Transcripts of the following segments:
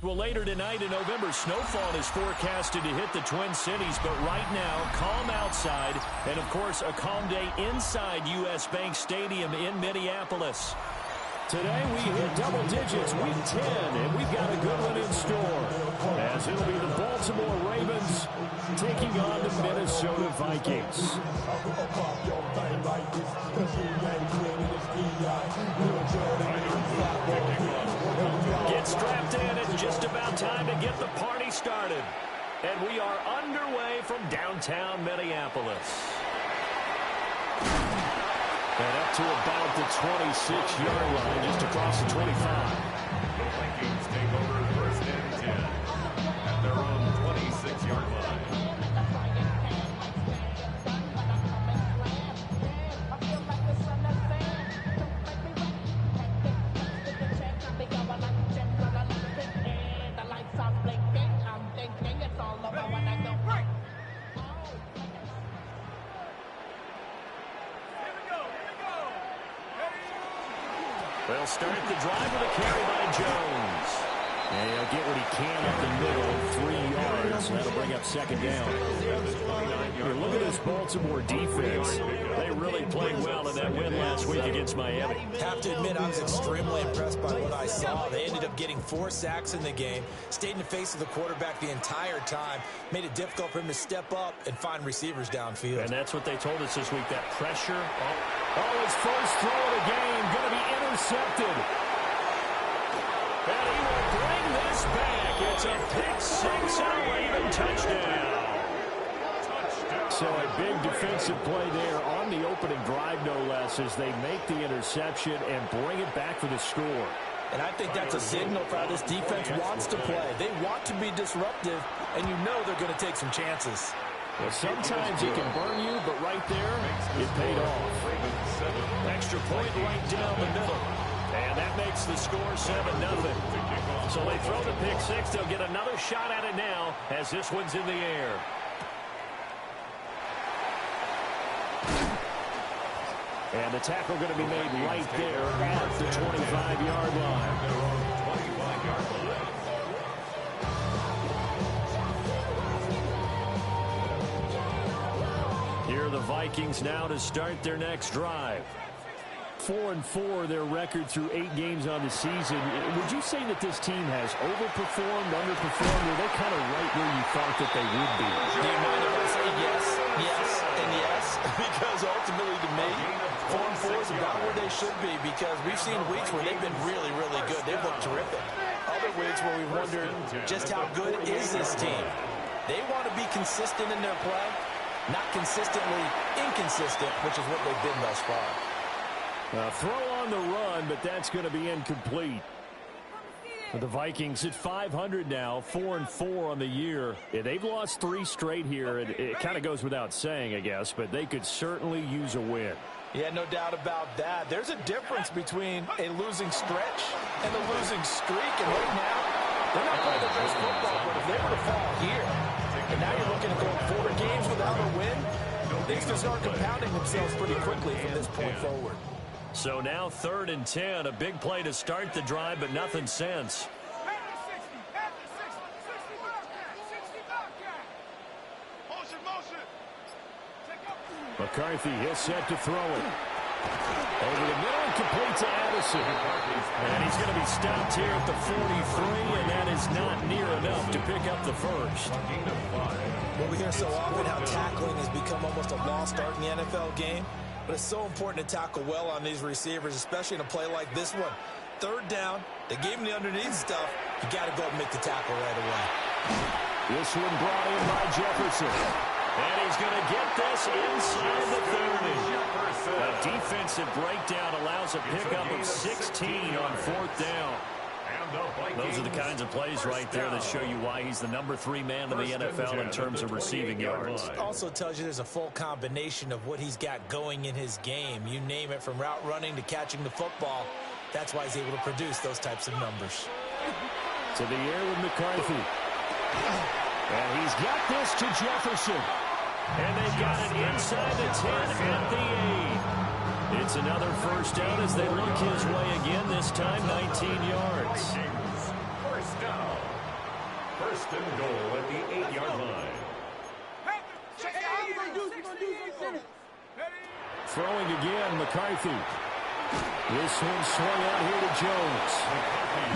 Well, later tonight in November, snowfall is forecasted to hit the Twin Cities, but right now, calm outside, and of course, a calm day inside U.S. Bank Stadium in Minneapolis. Today, we hit double digits, week 10, and we've got a good one in store, as it'll be the Baltimore Ravens taking on the Minnesota Vikings. Get strapped in. It's just about time to get the party started. And we are underway from downtown Minneapolis. And up to about the 26-yard line, just across the 25. The Vikings take over first and 10 at their own 26-yard line. They'll start the drive with a carry by Jones. And he'll get what he can up the middle, 3 yards. That'll bring up second down. Here, look at this Baltimore defense. They really played well in that win last week against Miami. Have to admit, I was extremely impressed by what I saw. They ended up getting 4 sacks in the game, stayed in the face of the quarterback the entire time, made it difficult for him to step up and find receivers downfield. And that's what they told us this week, that pressure. Oh, his first throw of the game, going to be intercepted. And he will bring this back. It's a pick-6 and a Raven touchdown. So a big defensive play there on the opening drive, no less, as they make the interception and bring it back for the score. And I think that's a signal for how this defense wants to play. They want to be disruptive, and you know they're going to take some chances. Well, sometimes it can burn you, but right there, it paid off. Extra point right down the middle. And that makes the score 7-0. So they throw the pick-6. They'll get another shot at it now as this one's in the air. And the tackle going to be made right there at the 25-yard line. Here are the Vikings now to start their next drive. 4-4 their record through 8 games on the season. Would you say that this team has overperformed, underperformed, or they're kind of right where you thought that they would be? Do you mind if I say yes, yes, and yes? Because ultimately to me, 4-4 is about where they should be, because we've seen weeks where they've been really, really good. They've looked terrific. Other weeks where we've wondered just how good is this team. They want to be consistent in their play, not consistently inconsistent, which is what they've been thus far. Throw on the run, but that's going to be incomplete. The Vikings at 500 now, 4-4 on the year. Yeah, they've lost 3 straight here. It kind of goes without saying, I guess, but they could certainly use a win. Yeah, no doubt about that. There's a difference between a losing stretch and a losing streak, and right now, they're not playing their best football, but if they were to fall here, and now you're looking at going 4 games without a win, things can start compounding themselves pretty quickly from this point forward. So now 3rd and 10, a big play to start the drive, but nothing since. McCarthy, he'll set to throw it. Over the middle, complete to Addison. And he's going to be stopped here at the 43, and that is not near enough to pick up the first. Well, we hear so often how tackling has become almost a lost art in the NFL game. But it's so important to tackle well on these receivers, especially in a play like this one. 3rd down, they gave him the underneath stuff. You got to go and make the tackle right away. This one brought in by Jefferson. And he's going to get this inside the 30. A defensive breakdown allows a pickup of 16 on 4th down. Those are the kinds of plays right there that show you why he's the number 3 man in the NFL in terms of receiving yards. It also tells you there's a full combination of what he's got going in his game. You name it, from route running to catching the football. That's why he's able to produce those types of numbers. To the air with McCarthy. And he's got this to Jefferson. And they've got it inside the 10 at the 8. It's another first down as they look his way again, this time 19 yards. First down. First and goal at the 8-yard line. Throwing again, McCarthy. This one swung out here to Jones.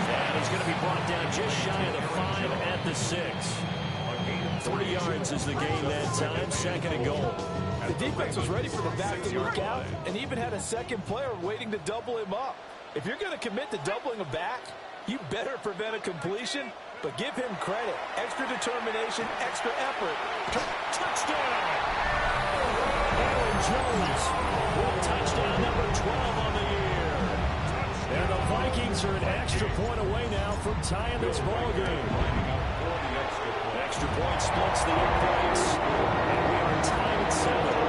And he's going to be brought down just shy of the 5 at the 6. 3 yards is the gain that time, second and goal. The defense was ready for the back to leak out and even had a second player waiting to double him up. If you're going to commit to doubling a back, you better prevent a completion, but give him credit. Extra determination, extra effort. Touchdown! Aaron Jones with touchdown number 12 on the year. And the Vikings are an extra point away now from tying this ball game. Extra point splits the points, and we are tied at 7.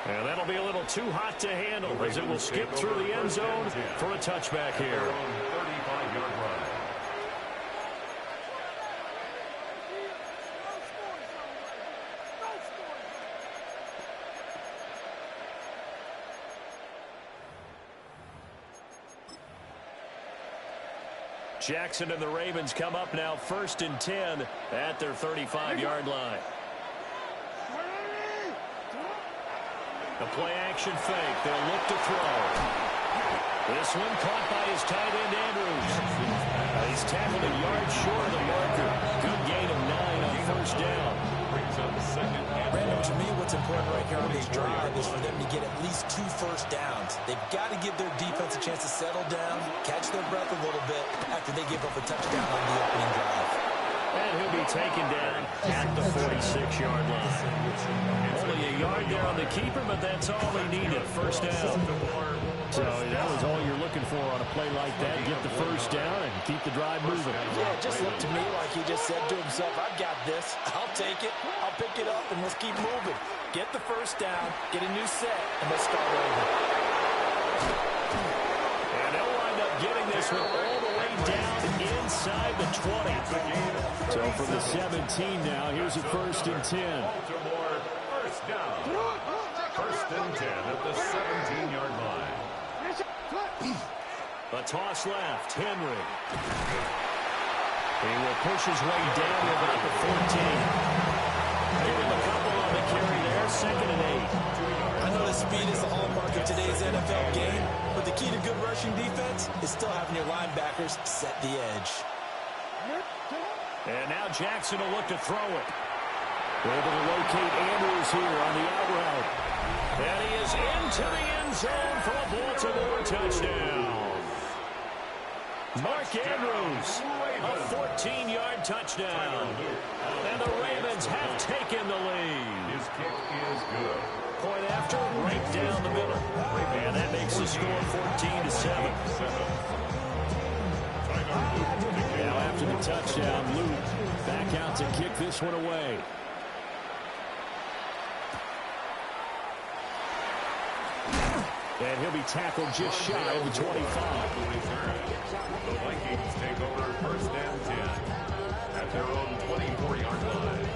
And that'll be a little too hot to handle as it will skip through the end zone for a touchback here. 35-yard run. Jackson and the Ravens come up now first and 10 at their 35-yard line. A play-action fake. They'll look to throw. This one caught by his tight end, Andrews. He's tackled a yard short of the marker. Good gain of 9 on first down. Brings up second. Brandon, to me, what's important right here on this drive is for them to get at least 2 first downs. They've got to give their defense a chance to settle down, catch their breath a little bit after they give up a touchdown on the opening drive. And he'll be taken down at the 46-yard line. Only a yard there on the keeper, but that's all they needed. First down. So that was all you're looking for on a play like that. Get the first down and keep the drive moving. Yeah, it just looked to me like he just said to himself, I've got this. I'll take it. I'll pick it up, and let's keep moving. Get the first down, get a new set, and let's start over. And they'll wind up getting this one all the way down inside the 20. So from the 17 now, here's a first and 10. Baltimore, first down. First and 10 at the 17-yard line. A toss left, Henry. He will push his way down to about the 14. Give him a couple on the carry there, second and 8. I know that speed is the hallmark of today's NFL game, but the key to good rushing defense is still having your linebackers set the edge. And now Jackson will look to throw it. Able to locate Andrews here on the out route. And he is into the end zone for a Baltimore touchdown. Mark Andrews, a 14-yard touchdown. And the Ravens have taken the lead. His kick is good. Point after, right down the middle. And that makes the score 14-7. Now after the touchdown, Luke back out to kick this one away. And he'll be tackled just shy of the 25. The Vikings take over first and 10 at their own 24-yard line.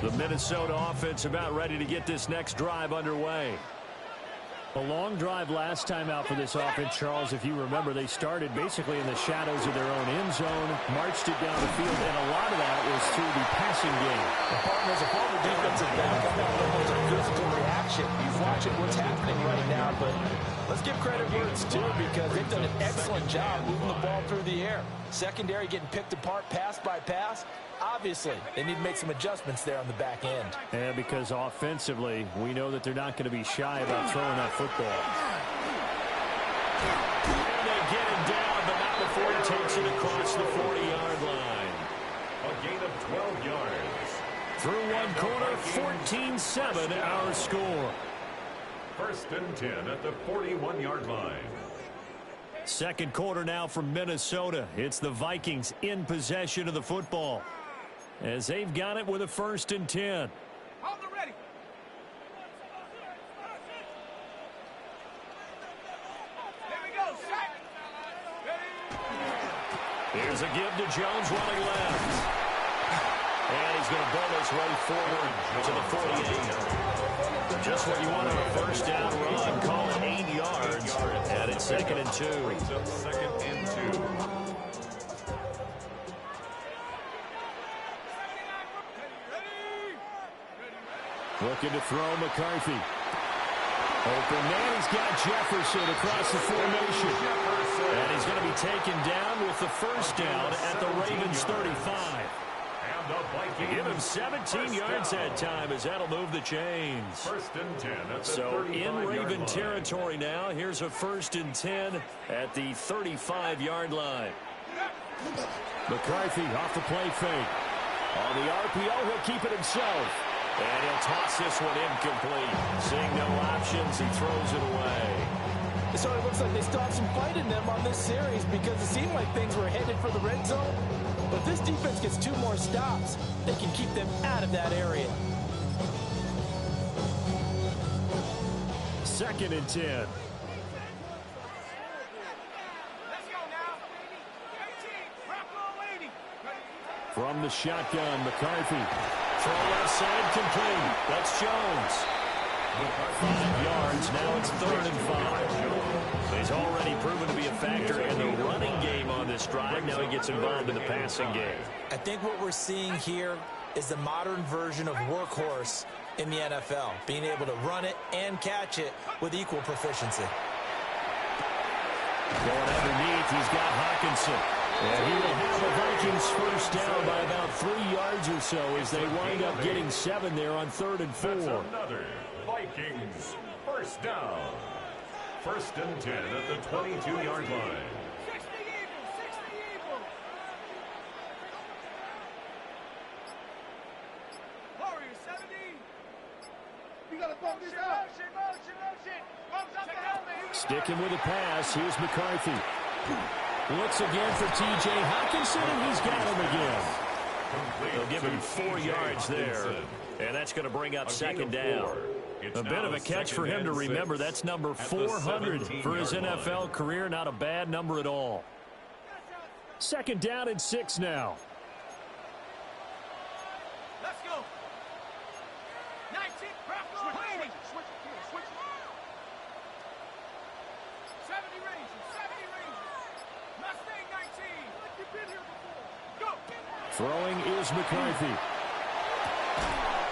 The Minnesota offense about ready to get this next drive underway. A long drive last time out for this offense, Charles. If you remember, they started basically in the shadows of their own end zone, marched it down the field, and a lot of that was through the passing game. As a former defensive back, I know there was a physical reaction. You're watching what's happening right now, but let's give credit where it's due because they've done an excellent job moving the ball through the air. Secondary getting picked apart pass by pass. Obviously, they need to make some adjustments there on the back end. And because offensively, we know that they're not going to be shy about throwing that football. And they get him down, but not before he takes it across the 40-yard line. A gain of 12 yards. Through one corner, 14-7 our score. First and 10 at the 41-yard line. Second quarter now from Minnesota. It's the Vikings in possession of the football. as they've got it with a 1st and 10. Hold it ready. There we go. Set. Here's a give to Jones running left. And he's going to bowl his way forward to the 48. Just what you want on a 1st down run. Call it 8 yards. And it's 2nd and 2. Brings up 2nd and 2. Looking to throw McCarthy. Open man, he's got Jefferson across the formation. And he's going to be taken down with the 1st down at the Ravens 35. Give him 17 yards that time as that'll move the chains. 1st and 10 at the So in 35-yard Raven line. territory now. Here's a 1st and 10 at the 35-yard line. McCarthy off the play fake. On the RPO, he'll keep it himself. And he'll toss this one incomplete. Seeing no options, he throws it away. So it looks like they still have some fight in them on this series because it seemed like things were headed for the red zone. But if this defense gets 2 more stops, they can keep them out of that area. 2nd and 10. Let's go now. 18. Rock roll 80. From the shotgun, McCarthy. Throw left side complete. That's Jones. 5 yards. Now it's 3rd and 5. He's already proven to be a factor in the running game on this drive. Now he gets involved in the passing game. I think what we're seeing here is the modern version of workhorse in the NFL, being able to run it and catch it with equal proficiency. Going underneath, he's got Hawkinson. And he will have the Vikings 1st down by about 3 yards or so as they wind up getting 7 there on 3rd and 4. That's another Vikings 1st down. 1st and 10 at the 22-yard line. 60 Eagles. 60 Eagles. Warriors 70. You got to bump this out. Motion. Bumps up the helmet. Sticking with the pass, here's McCarthy. Looks again for T.J. Hawkinson, and he's got him again. They'll give him 4 yards there, and that's going to bring up 2nd down. A bit of a catch for him to remember. That's number 400 for his NFL career. Not a bad number at all. 2nd down and 6 now. Let's go. 19. Rock roll 80. Switch. 70 ranges. Mustang 19. You've been here before. Go. Throwing is McCarthy.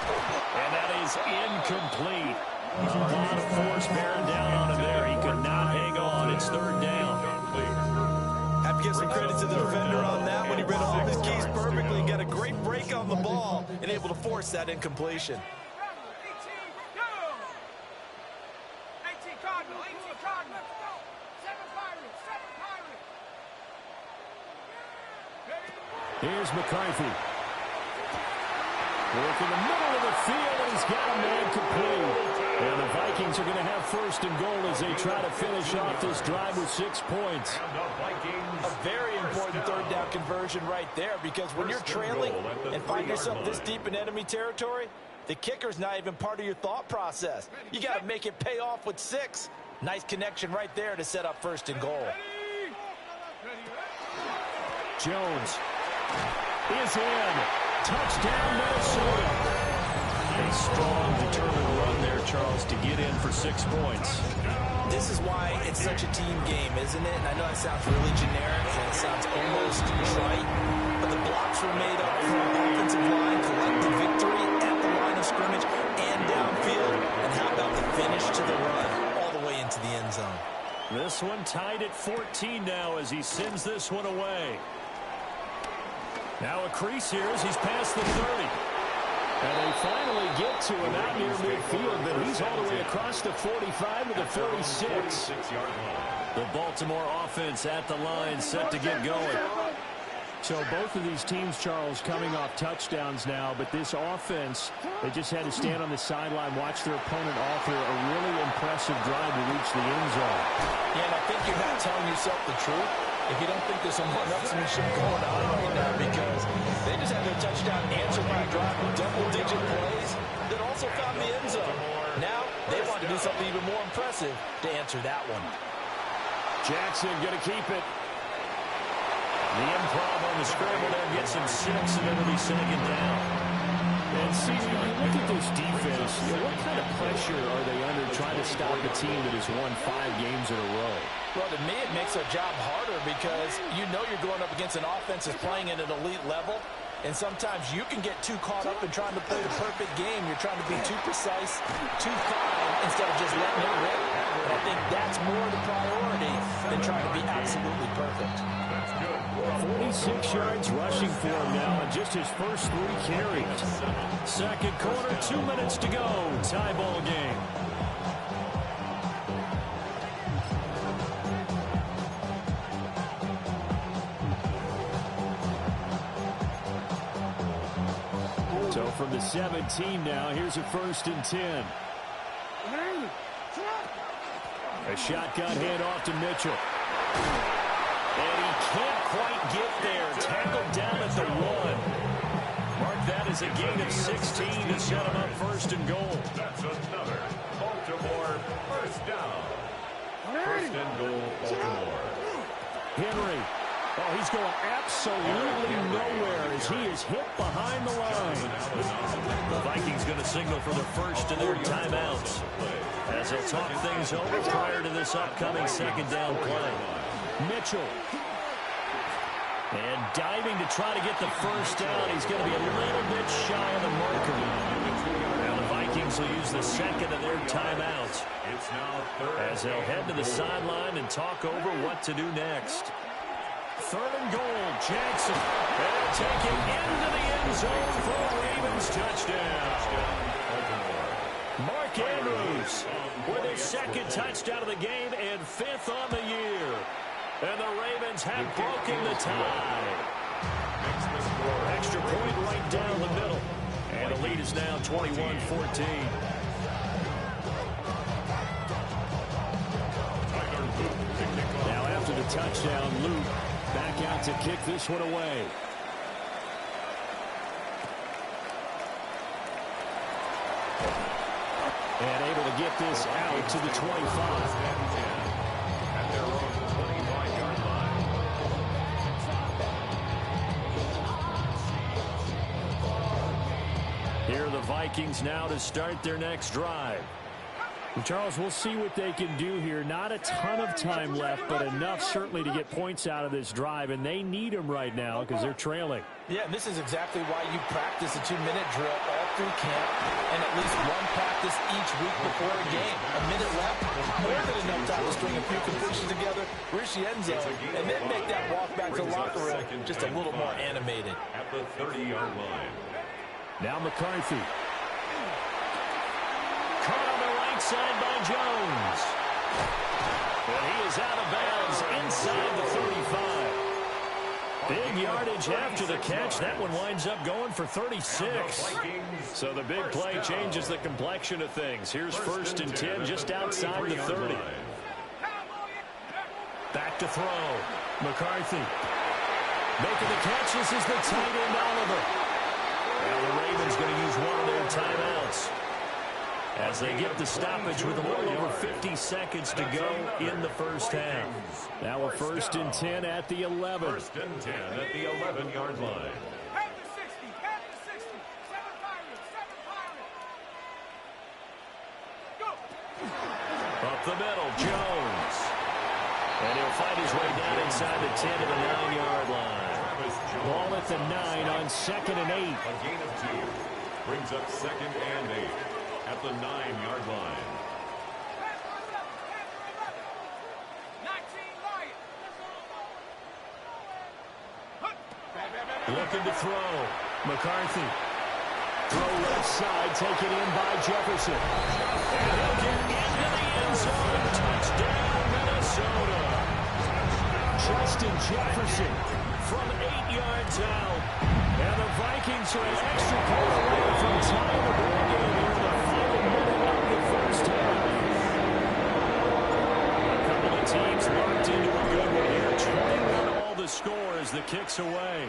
And that is incomplete. A lot of force bearing down on him there. He could not hang on. It's 3rd down. Have to give some credit to the defender on that one. He read all of his keys perfectly and got a great break on the ball and able to force that incompletion. 18. Go. 18 Cardinal. 18 Cardinal. 7 Pirates. 7 Pirates. Here's McCarthy. Work in the middle of the field, and he's got a man complete. And the Vikings are going to have 1st and goal as they try to finish off this drive with 6 points. A very important 3rd down conversion right there, because when you're trailing and find yourself this deep in enemy territory, the kicker's not even part of your thought process. You got to make it pay off with 6. Nice connection right there to set up 1st and goal. Jones is in. Touchdown, Minnesota. A strong, determined run there, Charles, to get in for 6 points. This is why it's such a team game, isn't it? And I know that sounds really generic and it sounds almost trite, but the blocks were made up from offensive line, collective victory at the line of scrimmage and downfield. And how about the finish to the run all the way into the end zone? This one tied at 14 now as he sends this one away. Now a crease here as he's past the 30. And they finally get to him out near midfield, but he's all the way across the 45 to the 46. The Baltimore offense at the line, set to get going. So both of these teams, Charles, coming off touchdowns now, but this offense, they just had to stand on the sideline, watch their opponent offer a really impressive drive to reach the end zone. Yeah, and I think you're not telling yourself the truth. if you don't think there's some one-upsmanship going on right now, because they just had their touchdown answered by a drive with double-digit plays that also found the end zone. Now they want to do something even more impressive to answer that one. Jackson going to keep it. The improv on the scramble there gets him 6, and it'll be second down. And see, when you look at this defense, what kind of pressure are they under trying to stop a team that has won 5 games in a row? Well, to me, it makes their job harder because you know you're going up against an offense that's playing at an elite level, and sometimes you can get too caught up in trying to play the perfect game. You're trying to be too precise, too fine, instead of just letting it rip. And I think that's more the priority than trying to be absolutely perfect. 46 yards rushing for him now on just his first 3 carries. Second quarter, 2 minutes to go. Tie ball game. So from the 17 now, here's a 1st and 10. A shotgun handoff to Mitchell. And he can't quite get there. Tackled down at the 1. Mark that as a gain of 16 to set him up 1st and goal. That's another Baltimore first down. First and goal, Baltimore. Henry. Oh, he's going absolutely nowhere as he is hit behind the line. The Vikings going to signal for the first of their timeouts as they'll talk things over prior to this upcoming second down play. Mitchell. And diving to try to get the first down. He's going to be a little bit shy of the marker. Now the Vikings will use the second of their timeouts It's now third as they'll head to the sideline and talk over what to do next. 3rd and goal, Jackson. They'll take it into the end zone for a Ravens touchdown. Mark Andrews with his 2nd touchdown of the game and 5th on the year. And the Ravens have broken the tie. Extra point right down the middle. And the lead is now 21-14. Now after the touchdown, Luke back out to kick this one away. And able to get this out to the 25. at their own 25-yard line. Here are the Vikings now to start their next drive. Charles, we'll see what they can do here. Not a ton of time left, but enough certainly to get points out of this drive, and they need them right now because they're trailing. Yeah, and this is exactly why you practice a 2-minute drill all through camp and at least one practice each week before a game. A minute left, more than enough time to string a few completions together, reach the end zone, and then make that walk back to the locker room just a little more animated. At the 30-yard line. Now McCarthy. Caught on the right side by Jones. And he is out of bounds inside the 35. Big yardage after the catch. That one winds up going for 36. So the big play changes the complexion of things. Here's 1st and 10 just outside the 30. Back to throw. McCarthy making the catch. This is the tight end, Oliver. Now the Ravens going to use one of their timeouts as they get the stoppage with a little over 50 seconds to go in the first half. Now a 1st and 10 at the 11. 1st and 10 at the 11-yard line. Head to 60, head to 60. 7 Pirates. Go. Up the middle, Jones. And he'll fight his way down inside the 10 to the 9-yard line. Ball at the 9 on 2nd and 8. A gain of 2 brings up 2nd and 8 at the 9-yard line. 19 Lions. Looking to throw. McCarthy. Throw left side, taken in by Jefferson. And he'll get into the end zone. Touchdown, Minnesota. Justin Jefferson From 8 yards out. And the Vikings are an extra point away from tying the ball game here in the final minute of the first half. A couple of teams locked into a good one here. 21 as the kick's away.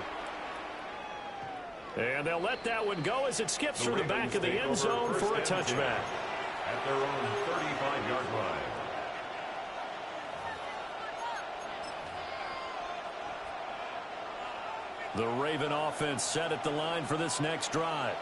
And they'll let that one go as it skips through the back of the end zone for a touchback. At their own 35-yard line. The Raven offense set at the line for this next drive.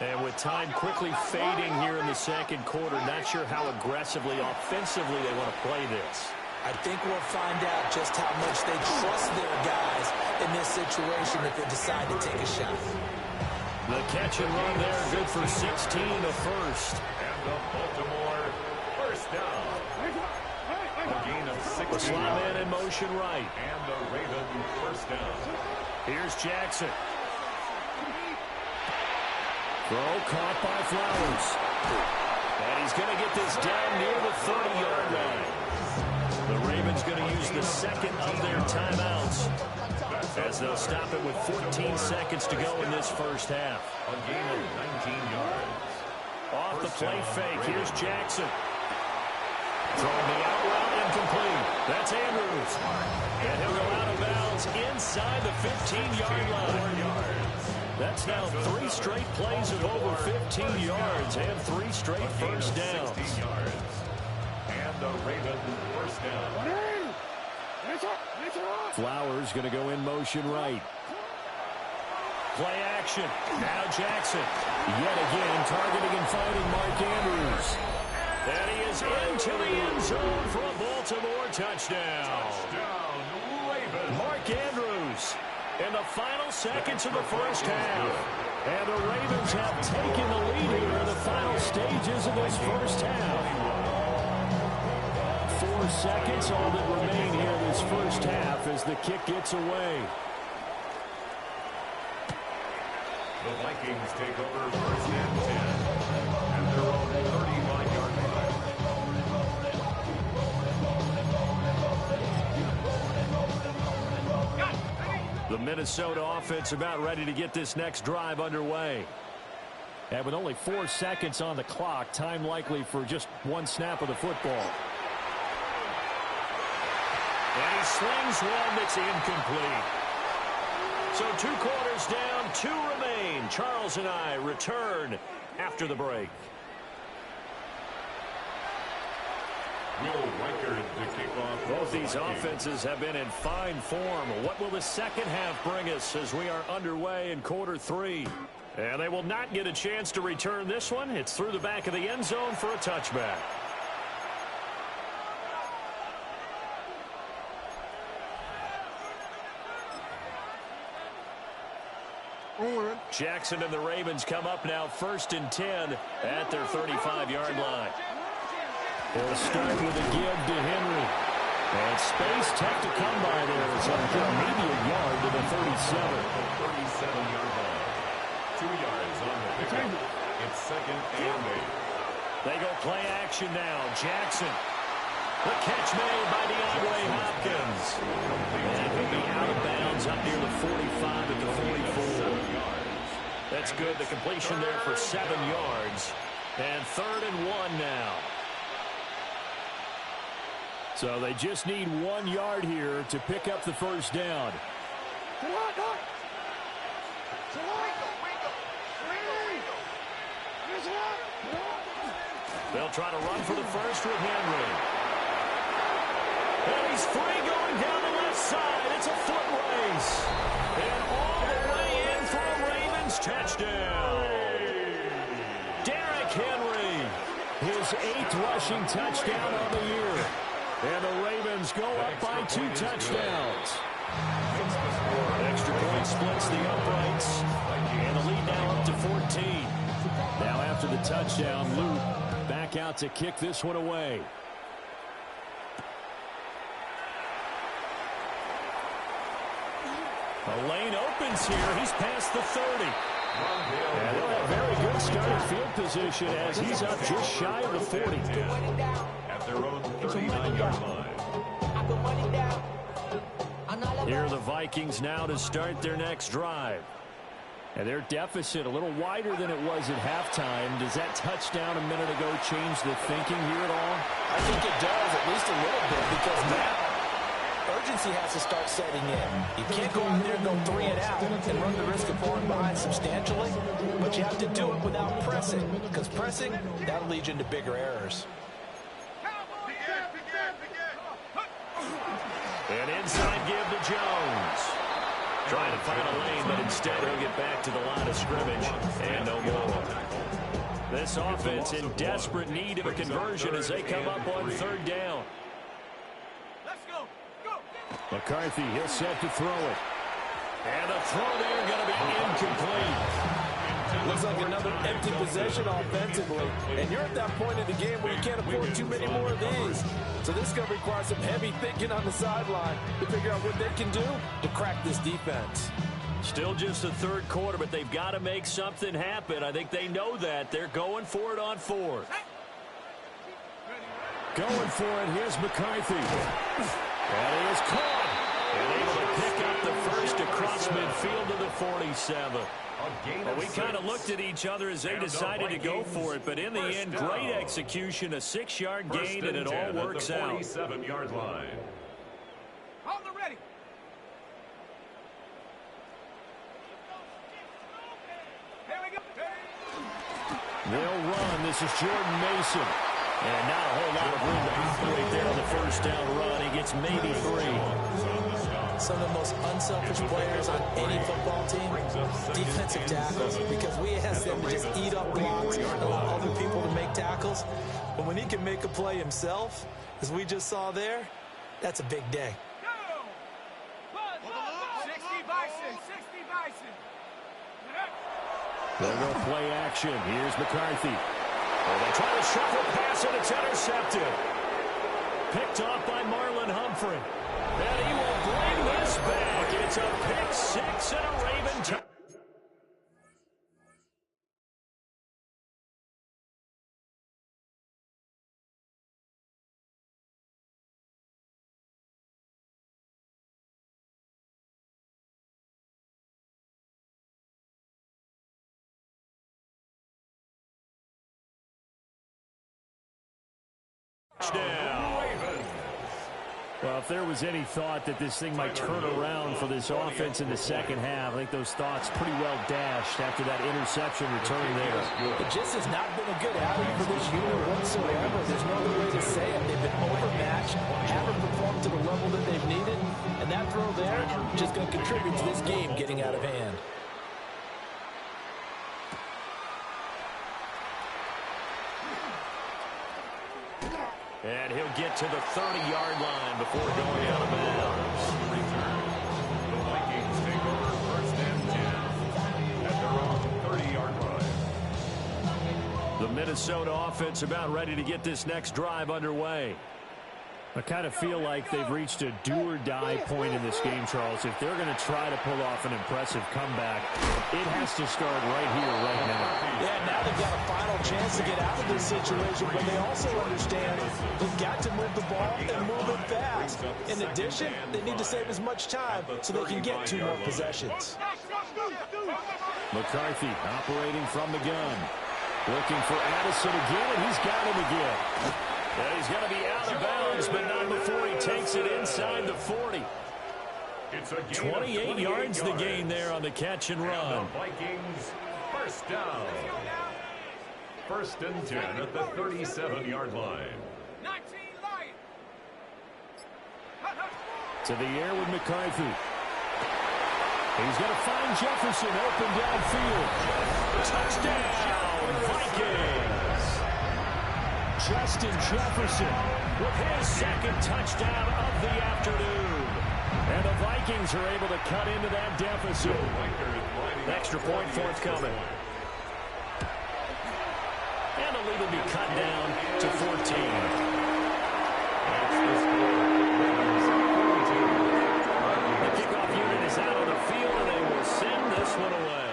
And with time quickly fading here in the second quarter, not sure how aggressively, offensively they want to play this. I think we'll find out just how much they trust their guys in this situation if they decide to take a shot. The catch and run there, good for 16, the first. And the Baltimore first down. A gain of 16. The slot man in motion right. And the Raven first down. Here's Jackson. Throw caught by Flowers. And he's going to get this down near the 30-yard line. The Ravens going to use the second of their timeouts as they'll stop it with 14 seconds to go in this first half. A gain of 19 yards. Off the play fake, here's Jackson. Throwing the out route, incomplete. That's Andrews. And he'll go out of bounds inside the 15-yard line. That's now 3 straight plays of over 15 yards and 3 straight first downs. And the Ravens first down. Flowers going to go in motion right. Play action. Now Jackson. Yet again targeting and finding Mark Andrews. And he is into the end zone for a Baltimore touchdown. Mark Andrews in the final seconds of the first half. And the Ravens have taken the lead here in the final stages of this first half. 4 seconds, all that remain here in this first half as the kick gets away. The Vikings take over first and 10 at their own 35-yard line. The Minnesota offense about ready to get this next drive underway. And with only 4 seconds on the clock, time likely for just one snap of the football. And he slings one that's incomplete. So 2 quarters down, 2 remain. Charles and I return after the break. Will Reichard to kick off. Both these offenses have been in fine form. What will the second half bring us as we are underway in quarter 3? And they will not get a chance to return this one. It's through the back of the end zone for a touchback. Jackson and the Ravens come up now 1st and 10 at their 35-yard line. They'll start with a give to Henry. And space tough to come by there. It's maybe a yard to the 37. 37-yard line. 2 yards on the pickup. It's 2nd and 8. They go play action now. Jackson. The catch made by DeAndre Hopkins. And he'll be out of bounds up near the 45 at the 44. That's good. The completion there for 7 yards. And 3rd and 1 now. So they just need 1 yard here to pick up the first down. They'll try to run for the first with Henry. And he's free going down the left side. It's a foot race. And all the way in for a Ravens touchdown. Derrick Henry, his 8th rushing touchdown of the year. And the Ravens go up by 2 touchdowns. Extra point splits the uprights. And the lead now up to 14. Now after the touchdown, Luke back out to kick this one away. A lane opens here. He's past the 30. And they'll have very good starting field position as he's up just shy of the 40. At their own 39-yard line. Here are the Vikings now to start their next drive. And their deficit a little wider than it was at halftime. Does that touchdown a minute ago change the thinking here at all? I think it does, at least a little bit, because now urgency has to start setting in. You can't go out there and go 3 and out and run the risk of falling behind substantially, but you have to do it without pressing, because pressing, that'll lead you into bigger errors. An inside give to Jones. Trying to find a lane, but instead he'll get back to the line of scrimmage and no more. This offense in desperate need of a conversion as they come up on 3rd down. Let's go. McCarthy, he'll set to throw it. And the throw there going to be incomplete. Looks like another empty possession offensively. And you're at that point in the game where you can't afford too many more of these. So this is going to require some heavy thinking on the sideline to figure out what they can do to crack this defense. Still just the 3rd quarter, but they've got to make something happen. I think they know that. They're going for it on 4th. Going for it. Here's McCarthy. And he is caught. And able to pick up the first across midfield to the 47. Well, we kind of looked at each other as they decided to go for it, but in the end, great execution, a 6-yard gain, and it all works out. 47-yard line. On the ready. Here we go. They'll run. This is Jordan Mason. And not a whole lot of room to operate there on the first down run. He gets maybe 3. Some of the most unselfish players on any football team, defensive tackles, because we ask them to just eat up blocks and allow other people to make tackles. But when he can make a play himself, as we just saw there, that's a big day. Go. 60 Bison. 60 Bison. They'll go play action. Here's McCarthy. And they try to shuffle pass, and it's intercepted. Picked off by Marlon Humphrey. And he will bring this back. It's a pick 6 and a Raven touchdown. Well, if there was any thought that this thing might turn around for this offense in the second half, I think those thoughts pretty well dashed after that interception return there. It just has not been a good outing for this unit whatsoever. There's no other way to say it. They've been overmatched, haven't performed to the level that they've needed, and that throw there just going to contribute to this game getting out of hand. And he'll get to the 30-yard line before going out of bounds. The Vikings take over 1st and 10 at their own 30-yard line. The Minnesota offense about ready to get this next drive underway. I kind of feel like they've reached a do-or-die point in this game, Charles. If they're going to try to pull off an impressive comeback, it has to start right here, right now. Yeah, now they've got a final chance to get out of this situation, but they also understand they've got to move the ball and move it fast. In addition, they need to save as much time so they can get 2 more possessions. McCarthy operating from the gun. Looking for Addison again, and he's got him again. And he's going to be out of bounds, but not before he takes it inside the 40. It's a 28 yards the gain there on the catch and run. And the Vikings first down. 1st and 10 at the 37-yard line. 19 Lion. To the air with McCarthy. He's going to find Jefferson open downfield. Touchdown, Vikings. Justin Jefferson With his 2nd touchdown of the afternoon. And the Vikings are able to cut into that deficit. Extra point forthcoming. And the lead will be cut down to 14. The kickoff unit is out on the field, and they will send this one away.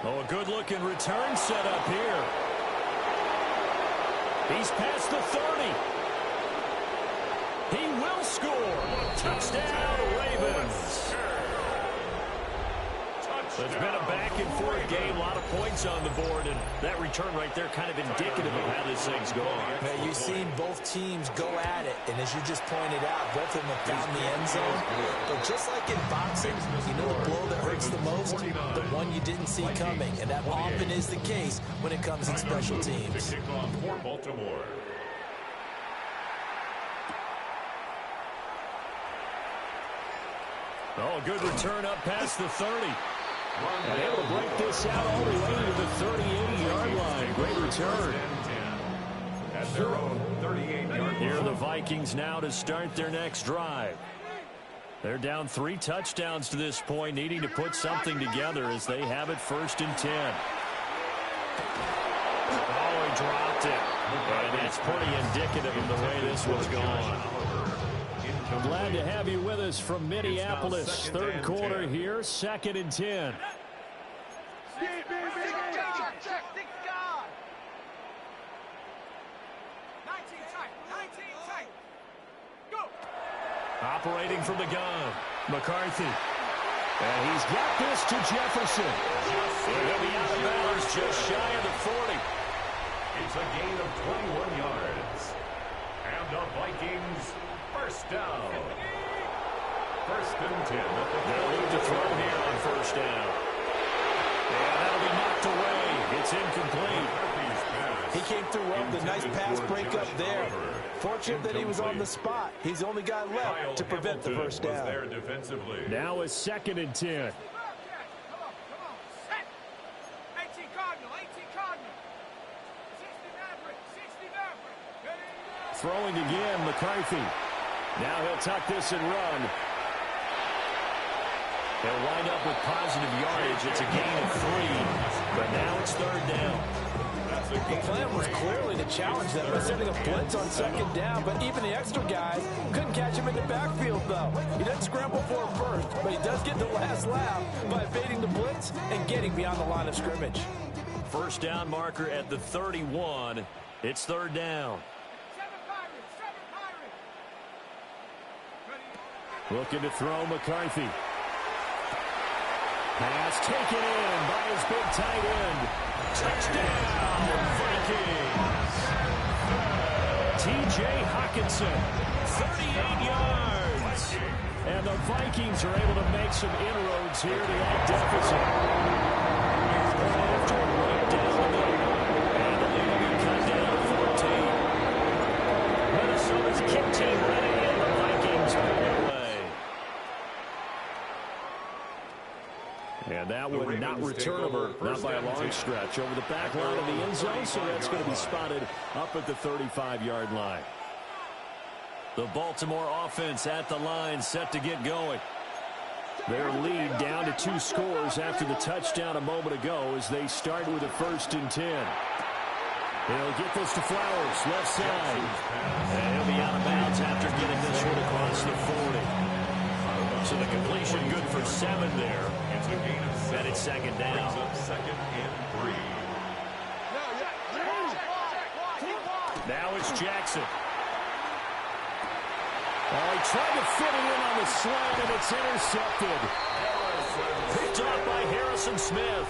Oh, a good-looking return set up here. He's past the 30. He will score. Touchdown, Ravens. It's been a back-and-forth game, a lot of points on the board, and that return right there kind of indicative of how this thing's going. Man, you've seen both teams go at it, and as you just pointed out, both of them have found the end zone. But just like in boxing, you know the blow that hurts the most? The one you didn't see coming, and that often is the case when it comes in special teams. For Baltimore. Oh, good return up past the 30. And able to break this out all the way to the 38-yard line. Great return. At their own 38-yard line. Here are the Vikings now to start their next drive. They're down 3 touchdowns to this point, needing to put something together as they have it 1st and 10. Oh, he dropped it. And that's pretty indicative of the way this one's going. Glad to have you with us from Minneapolis. 3rd quarter here, 2nd and 10. Operating from the gun, McCarthy. And he's got this to Jefferson. He'll be out of bounds just shy of the 40. It's a gain of 21 yards. And the Vikings, 1st down. 1st and 10. They'll leave to throw here on 1st down. And that'll be knocked away. It's incomplete. He came through well with a nice pass breakup there. Fortunate that he was on the spot. He's the only guy left to prevent the 1st down. Now it's 2nd and 10. Throwing again, McCarthy. Now he'll tuck this and run. He'll wind up with positive yardage. It's a gain of 3, but now it's 3rd down. The plan was clearly to challenge them by sending a blitz on 2nd down, but even the extra guys couldn't catch him in the backfield, though. He doesn't scramble for it first, but he does get the last laugh by evading the blitz and getting beyond the line of scrimmage. 1st down marker at the 31. It's 3rd down. Looking to throw, McCarthy. Pass taken in by his big tight end. Touchdown, Vikings. T.J. Hockenson, 38 yards. And the Vikings are able to make some inroads here to that deficit. After right down the middle. And the lead will be cut down to 14. Minnesota's kick team ready, and the Vikings pull away. And that one not returnable, not by a long stretch, over the back line of the end zone, so that's going to be spotted up at the 35-yard line. The Baltimore offense at the line, set to get going. Their lead down to 2 scores after the touchdown a moment ago as they start with a 1st and 10. He'll get this to Flowers, left side. And he'll be out of bounds after getting this one across the 40. So the completion good for 7 there. And it's 2nd down. 2nd and 3. Now it's Jackson. Oh, he tried to fit it in on the slant, and it's intercepted. Picked up by Harrison Smith.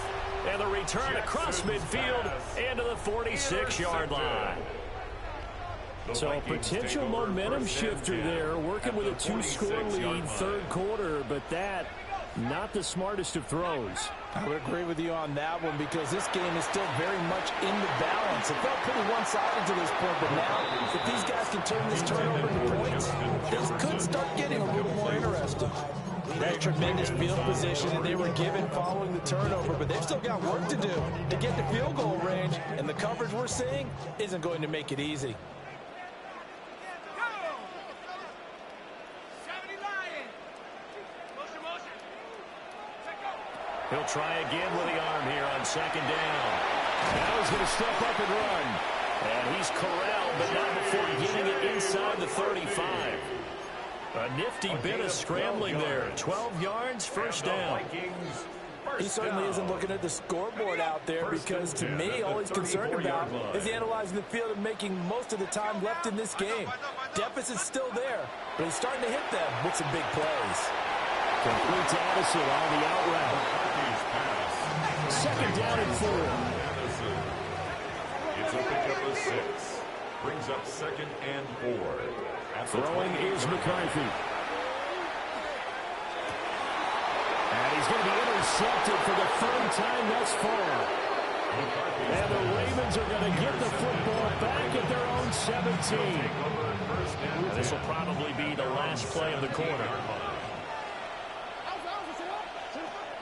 And the return across midfield into the 46-yard line. So a potential momentum shifter there, working with a 2-score lead, 3rd quarter, but that not the smartest of throws. I would agree with you on that one because this game is still very much in the balance. It felt pretty one-sided to this point, but now if these guys can turn this turnover into points, things could start getting a little more interesting. That tremendous field position that they were given following the turnover, but they've still got work to do to get to field goal range, and the coverage we're seeing isn't going to make it easy. He'll try again with the arm here on 2nd down. Now he's going to step up and run. And he's corralled, but not before getting it inside the 35. A nifty bit of scrambling there. 12 yards, 1st down. He certainly isn't looking at the scoreboard out there because, to me, all he's concerned about is analyzing the field and making most of the time left in this game. Deficit's still there, but he's starting to hit them with some big plays. Complete to Addison on the out route. Second down and 4. It's a pickup of 6. Brings up second and 4. Throwing is McCarthy. And he's going to be intercepted for the third time thus far. And the Ravens are going to get the football back at their own 17. And this will probably be the last play of the quarter.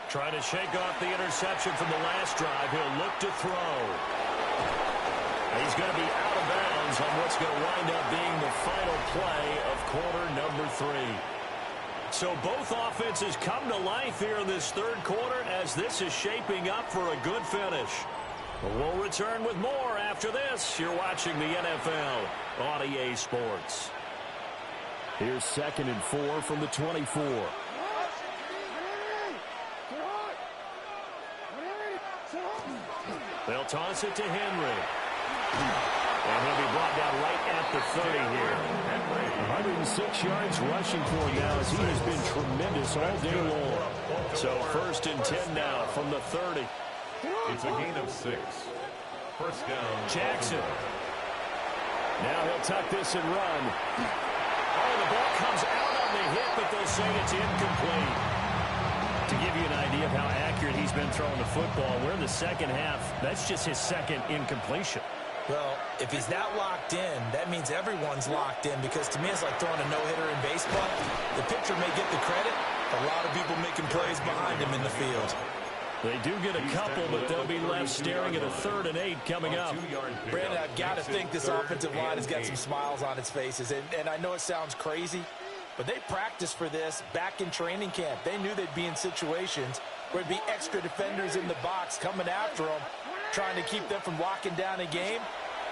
Trying to shake off the interception from the last drive. He'll look to throw. He's going to be out of bounds on what's going to wind up being the final play of quarter number 3. So both offenses come to life here in this third quarter as this is shaping up for a good finish. We'll return with more after this. You're watching the NFL on EA Sports. Here's second and 4 from the 24. They'll toss it to Henry. And he'll be brought down right at the 30 here. 106 yards rushing for him now as he has been tremendous all day long. So first and 10 now from the 30. It's a gain of 6. First down. Jackson. Now he'll tuck this and run. Oh, the ball comes out on the hit, but they'll say it's incomplete. To give you an idea of how accurate he's been throwing the football, we're in the second half. That's just his second incompletion. Well, if he's that locked in, that means everyone's locked in, because to me it's like throwing a no-hitter in baseball. The pitcher may get the credit. A lot of people making plays behind him in the field. They do get a couple, but they'll be left staring at a 3rd and 8 coming up. Brandon, I've got to think this offensive line has got some smiles on its faces. And I know it sounds crazy, but they practiced for this back in training camp. They knew they'd be in situations where there'd be extra defenders in the box coming after them, trying to keep them from locking down a game.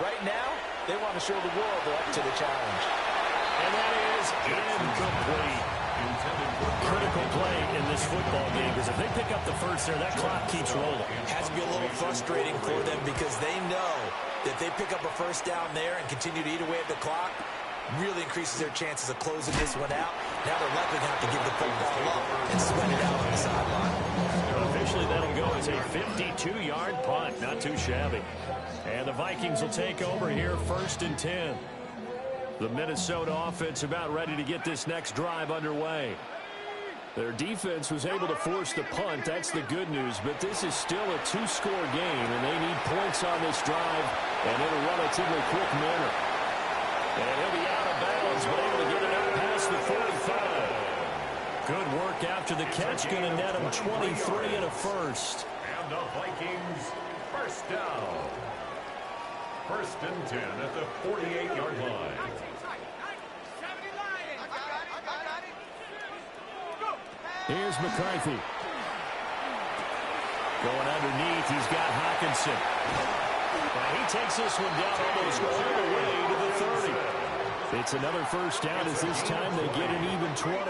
Right now, they want to show the world they're up to the challenge. And that is incomplete. Critical play in this football game, because if they pick up the first there, that clock keeps rolling. Has to be a little frustrating for them, because they know that they pick up a first down there and continue to eat away at the clock, really increases their chances of closing this one out. Now they're likely going to have to give the football up and sweat it out on the sideline. Officially, that'll go as a 52-yard punt. Not too shabby. And the Vikings will take over here, first and 10. The Minnesota offense about ready to get this next drive underway. Their defense was able to force the punt. That's the good news. But this is still a 2-score game, and they need points on this drive and in a relatively quick manner. And he'll be out of bounds, but able to get it out past the 45. Good work after the catch. Going to net him 23 and a first. And the Vikings first down. First and 10 at the 48-yard line. Here's McCarthy. Going underneath, he's got Hockenson. He takes this one down almost all the way to the 30. It's another first down as this time they get an even 20.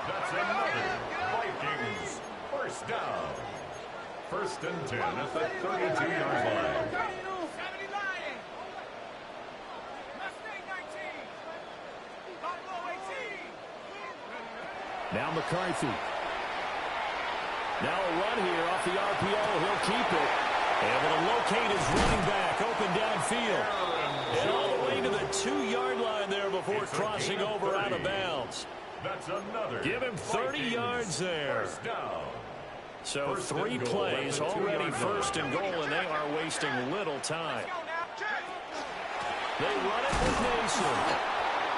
That's another Vikings first down. First and 10 at the 32-yard line. Now McCarthy. Now a run here off the RPO. He'll keep it. Able to locate his running back open downfield. And all the way to the 2-yard line there before crossing over out of bounds. That's another. Give him 30 yards there. First down. So 3 plays already first and goal, and they are wasting little time. They run it with Mason.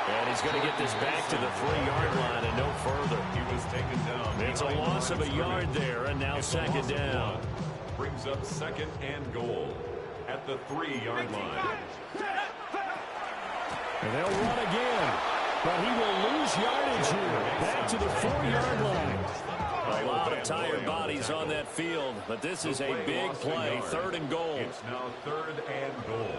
And he's going to get this back to the 3-yard line and no further. He was taken down. It's a loss of a yard there, and now second down. Brings up second and goal at the 3-yard line. And they'll run again. But he will lose yardage here. Back to the 4-yard line. A lot of tired bodies on that field, but this is a big play. Third and goal. It's now third and goal.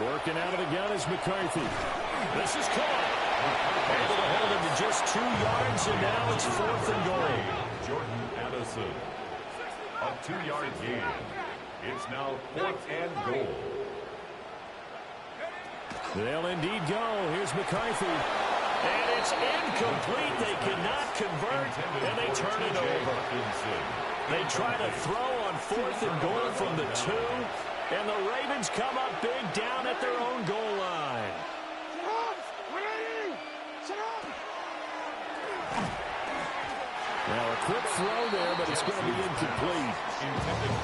Working out of the gun is McCarthy. This is caught. Able to hold him to just 2 yards, and now it's fourth and goal. Jordan Addison. A 2-yard gain. It's now fourth and goal. They'll indeed go. Here's McCarthy. And it's incomplete. They cannot convert, and they turn it over. They try to throw on 4th and goal from the 2, and the Ravens come up big down at their own goal line. Now a quick throw there, but it's going to be incomplete.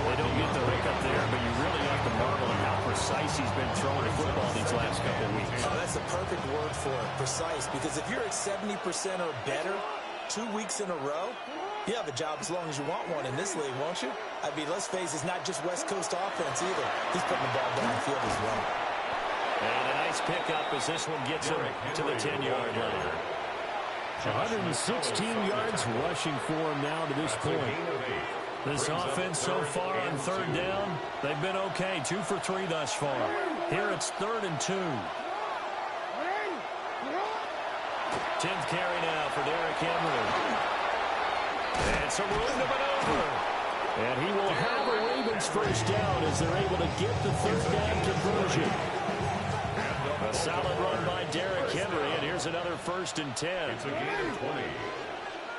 They don't get the pick up there, but you really have to marvel at how precise he's been throwing the football these last couple of weeks. Oh, that's the perfect word for it, precise, because if you're at 70% or better 2 weeks in a row, you have a job as long as you want one in this league, won't you? I mean, let's face it, it's not just West Coast offense either. He's putting the ball down the field as well. And a nice pickup as this one gets him to the 10-yard line. 116 yards rushing for him now to this point. This offense so far on 3rd down, they've been okay. 2 for 3 thus far. Here it's 3rd and 2. 10th carry now for Derrick Henry. And some room to maneuver. And he will have a Ravens first down as they're able to get the 3rd down conversion. A solid run by Derrick Henry, and here's another 1st and 10. It's a gain of 20.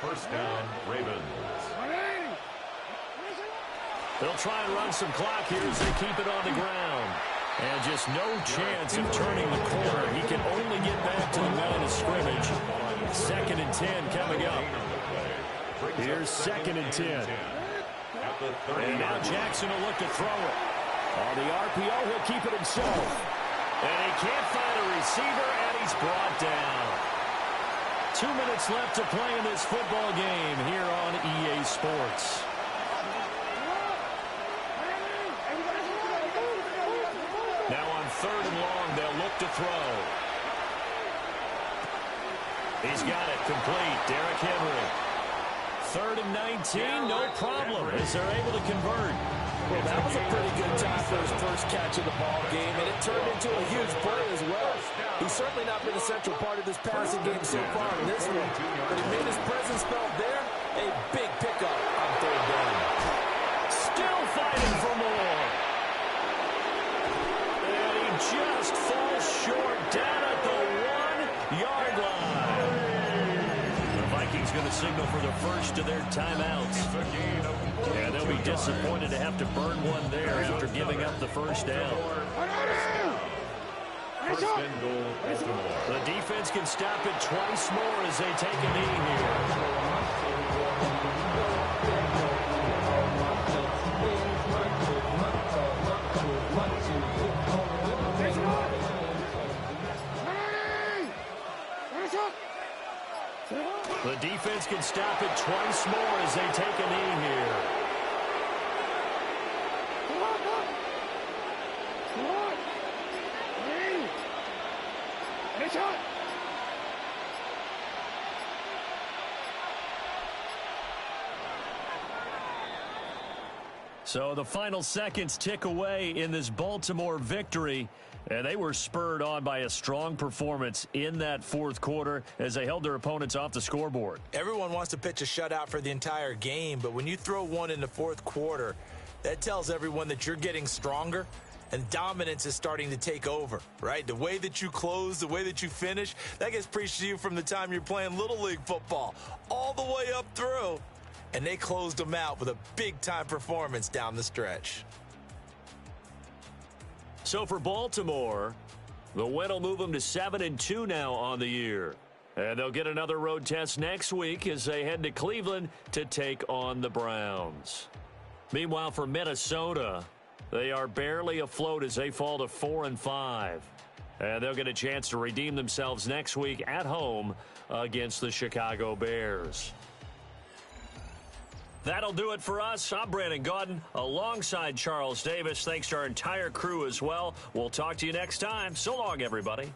First down, Ravens. They'll try and run some clock here as they keep it on the ground. And just no chance of turning the corner. He can only get back to the line of scrimmage. 2nd and 10 coming up. Here's 2nd and 10. And now Jackson will look to throw it. On the RPO, he'll keep it himself. And he can't find a receiver, and he's brought down. 2 minutes left to play in this football game here on EA Sports. Now on 3rd and long, they'll look to throw. He's got it complete. Derrick Henry. 3rd and 19, no problem as they're able to convert. Well, that was a pretty good time for his first catch of the ball game, and it turned into a huge play as well. He's certainly not been a central part of this passing game so far in this one, but he made his presence felt there. A big pickup on 3rd down. Still fighting for more. And he just falls short down at the 1-yard line. The Vikings going to signal for the first of their timeouts. And they'll be disappointed to have to burn one there after giving up the first down. First and goal, Baltimore. The defense can stop it twice more as they take a knee here. The defense can stop it twice more as they take a knee here. So the final seconds tick away in this Baltimore victory, and they were spurred on by a strong performance in that 4th quarter as they held their opponents off the scoreboard. Everyone wants to pitch a shutout for the entire game, but when you throw one in the 4th quarter, that tells everyone that you're getting stronger and dominance is starting to take over, right? The way that you close, the way that you finish, that gets preached to you from the time you're playing Little League football all the way up through. And they closed them out with a big-time performance down the stretch. So for Baltimore, the win will move them to 7-2 now on the year. And they'll get another road test next week as they head to Cleveland to take on the Browns. Meanwhile, for Minnesota, they are barely afloat as they fall to 4-5. And they'll get a chance to redeem themselves next week at home against the Chicago Bears. That'll do it for us. I'm Brandon Gaudin alongside Charles Davis. Thanks to our entire crew as well. We'll talk to you next time. So long, everybody.